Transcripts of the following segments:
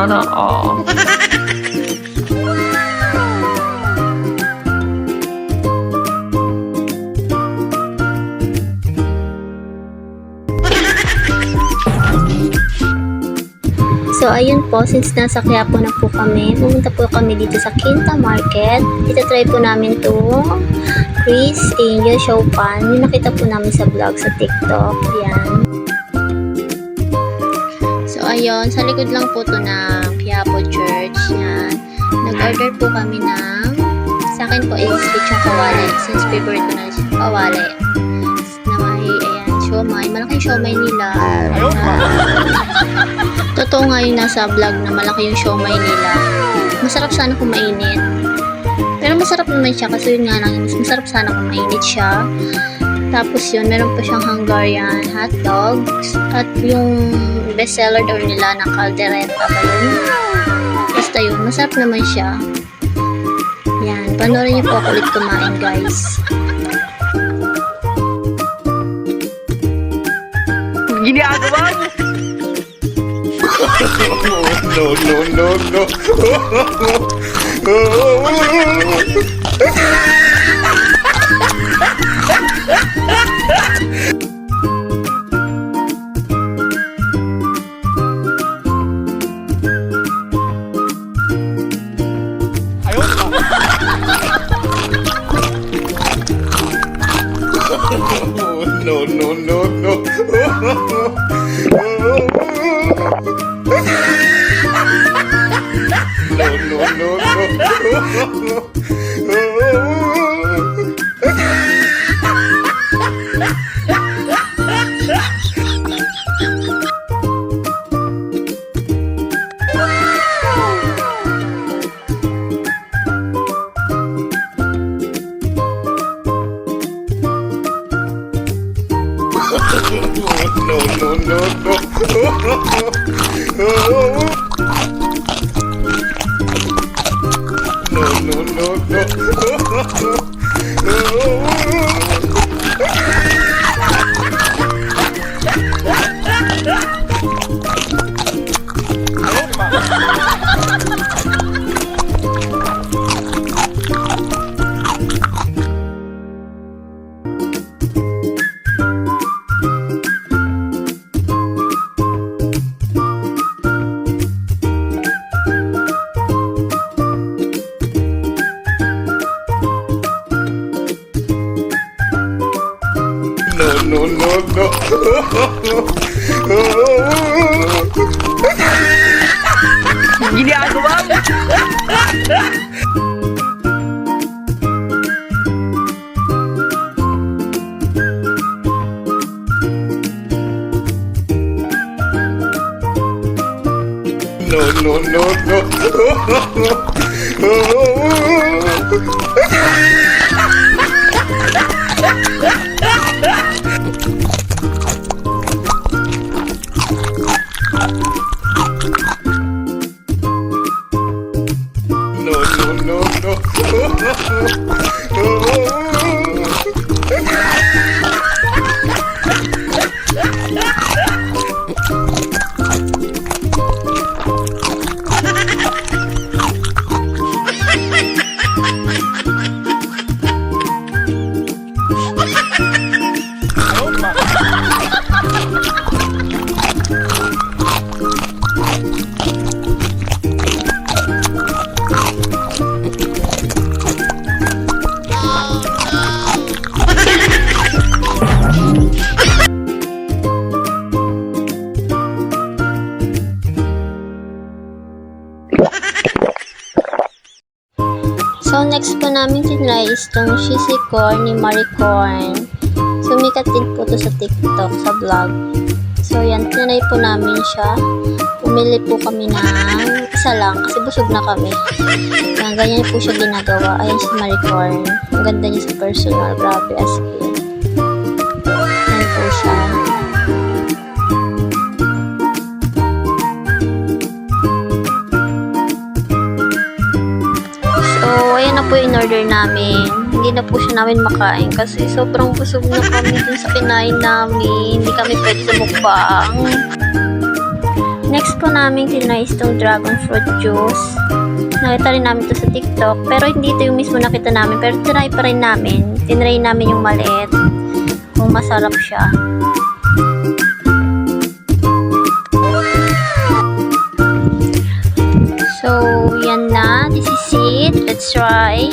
Sana all. So, ayun po, since nasa Quiapo na po kami, pumunta po kami dito sa Quinta Market. Itatry po namin itong Chris Angel Show Pan. Yung nakita po namin sa vlog sa TikTok. Yan. So, ayun, sa likod lang po to ng Quiapo Church. Yan. Nag-order po kami ng, sa akin po is lechong kawali. Since favorite ko na kawali. Na may, ayan, siomay. Malaking siomay nila. Totoo nga yung nasa vlog na malaki yung siomay nila. Masarap sana kung mainit. Pero masarap naman siya kasi yun nga lang, masarap sana kung mainit siya. Tapos yun, meron pa siyang Hungarian hot dogs. At yung bestseller daw nila na caldereta ba yun. Basta yun, masarap naman siya. Yan, panoorin niyo po ako ulit kumain, guys. Ginagawa mo? No, no, no, no. No, no, no, no. No, no, no. Ginagawa mo? No, no, no, So, next po namin tinry is itong cheesy corn ni Marie Corn. Sumikat din po to sa TikTok, sa vlog. So, yan, tinry po namin siya. Pumili po kami ng isa lang kasi busog na kami. Yan, ganyan po siya ginagawa. Ayan si Marie Corn. Ang ganda niya sa personal. Grabe, as in. Yan po siya. Po in order namin. Hindi na po siya namin makain kasi sobrang busog na kami dun sa kinain namin. Hindi kami pwede sa mukbang. Next po namin tinry itong dragon fruit juice. Nakita rin namin to sa TikTok. Pero hindi ito yung mismo nakita namin. Pero tinry pa rin namin. Tinry namin yung maliit. Kung masarap siya. So, yan na. This is it. Let's try.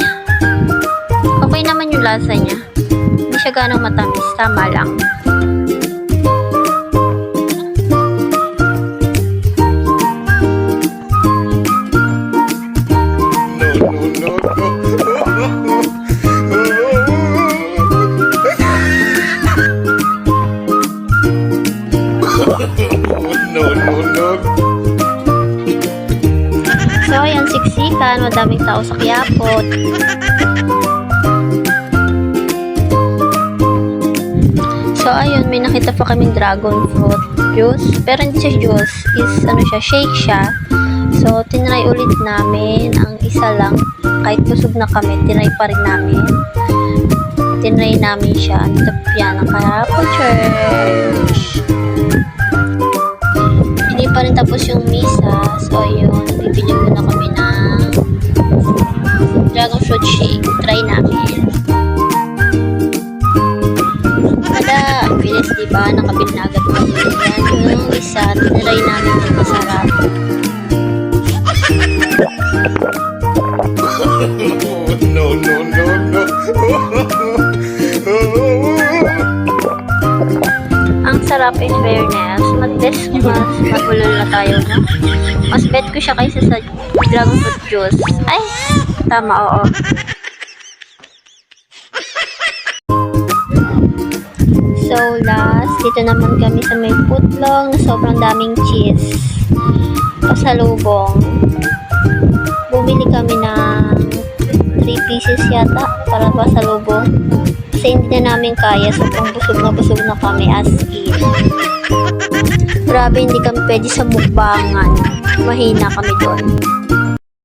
Okay naman yung lasa niya. Hindi siya ganong matamis. Tama lang. No, no, no. So, ayan, siksikan. Madaming tao sa Quiapo. So, ayun, may nakita pa kaming dragon fruit juice. Pero hindi siya juice. Ano siya, shake siya. So, tinry ulit namin. Ang isa lang. Kahit busog na kami, tinry pa rin namin. Tinry namin siya. Ito yan, ang Quiapo Church. Hindi pa rin tapos yung misa. So, ayun, bibigyan muna kami ng dragon fruit shake. Try namin. Wala, ang bilis, diba? Nakabili na agad kami. Yan, yung isa, tinry namin yung masarap. No, no, no, no. Ang sarap in fairness. Mas mabulol na tayo na. Mas bet ko siya kaysa sa dragon fruit juice. Ay, tama, oo. So, last, dito naman kami sa may footlong na sobrang daming cheese. Pasalubong. Bumili kami ng 3 pieces yata para pasalubong. Kasi hindi na namin kaya. Sobrang busog na kami as in. Grabe, hindi kami pwede sa mukbangan. Mahina kami doon.